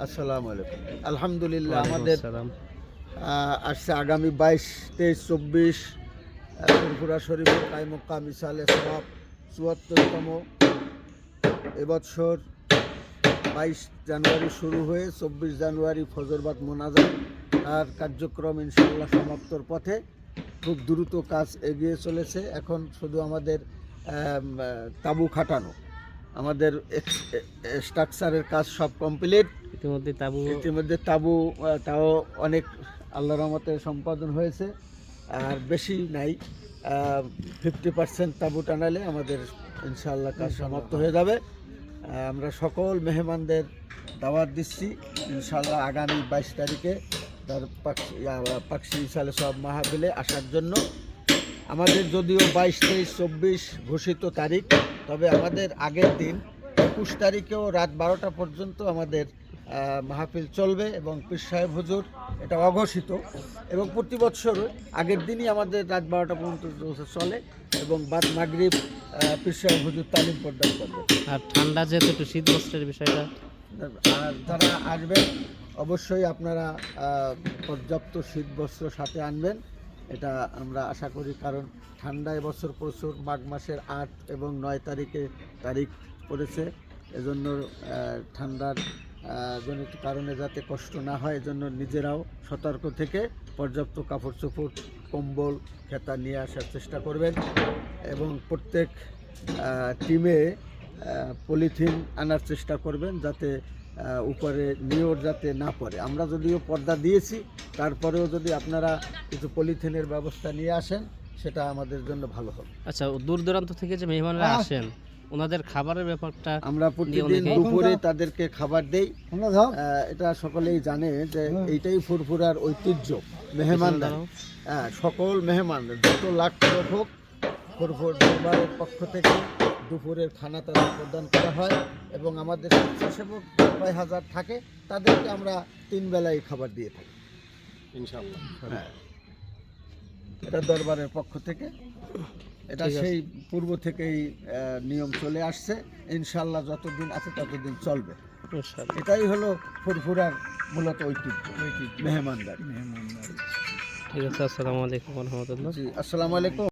আসসালামু আলাইকুম। আলহামদুলিল্লাহ আমাদের আসছে আগামী 22, 23, 24 ফুরফুরা শরীফের কায়মুক্কা মিসালে সওয়াব ৭৪তম এবছর 22 জানুয়ারি শুরু হয়ে 24 জানুয়ারি ফজরবাদ মোনাজাত আর কার্যক্রম ইনশাআল্লাহ সমাপ্তর পথে। খুব দ্রুত কাজ এগিয়ে চলেছে। এখন শুধু আমাদের তাঁবু খাটানো, আমাদের স্ট্রাকচারের কাজ সব কমপ্লিট। ইতিমধ্যে তাঁবু তাও অনেক আল্লাহর রহমতে সম্পাদন হয়েছে, আর বেশি নাই, 50% তাঁবু টানালে আমাদের ইনশাআল্লাহ কাজ সমাপ্ত হয়ে যাবে। আমরা সকল মেহমানদের দাওয়াত দিচ্ছি ইনশাআল্লাহ আগামী 22 তারিখে তার পাকশি ইসালে সব মাহফিলে আসার জন্য। আমাদের যদিও 22, 23, 24 ঘোষিত তারিখ, তবে আমাদের আগের দিন 21 তারিখেও রাত 12টা পর্যন্ত আমাদের মাহফিল চলবে এবং পীর সাহেব হুজুর এটা অঘোষিত, এবং প্রতি বছর আগের দিনই আমাদের রাত 12টা পর্যন্ত চলে এবং বাদ মাগরিব পীর সাহেব হুজুর তালিম প্রদান করবে। আর ঠান্ডা যেহেতু একটু শীত বস্ত্রের বিষয়টা, আর যারা আসবেন অবশ্যই আপনারা পর্যাপ্ত শীত বস্ত্র সাথে আনবেন, এটা আমরা আশা করি। কারণ ঠান্ডা এবছর প্রচুর, মাঘ মাসের 8 এবং 9 তারিখ পড়েছে। এজন্য ঠান্ডার জনিত কারণে যাতে কষ্ট না হয়, এজন্য নিজেরাও সতর্ক থেকে পর্যাপ্ত কাপড় চোপড়, কম্বল, খেতা নিয়ে আসার চেষ্টা করবেন। এবং প্রত্যেক টিমে পলিথিন আনার চেষ্টা করবেন, যাতে উপরে নিয়র যাতে না পড়ে। আমরা যদিও পর্দা দিয়েছি, তারপরেও যদি আপনারা কিছু পলিথিনের ব্যবস্থা নিয়ে আসেন সেটা আমাদের জন্য ভালো হবে। আচ্ছা, দূর দূরান্ত থেকে যে মেহমানরা আসেন ওনাদের খাবারের ব্যাপারটা আমরা প্রতিদিন দুপুরে তাদেরকে খাবার দেই। এটা সকলেই জানে যে এইটাই ফুরফুরার ঐতিহ্য। মেহমানদার সকল মেহমানদের যত লাখ খরচ হোক, ফুরফুর দরবারের পক্ষ থেকে দুপুরের খানা তাদের প্রদান করা হয়, এবং আমাদের স্বেচ্ছাসেবক 5,000 থাকে, তাদেরকে আমরা 3 বেলায় খাবার দিয়ে থাকি ইনশাআল্লাহ। এটা দরবারের পক্ষ থেকে, এটা সেই পূর্ব থেকেই নিয়ম চলে আসছে। ইনশাআল্লাহ যতদিন আছে ততদিন চলবে। এটাই হলো ফুরফুরার মূলত ঐতিহ্য, মেহমানদারি। ঠিক আছে, আসসালামু আলাইকুম ওয়া রাহমাতুল্লাহ। জি, আসসালামু আলাইকুম।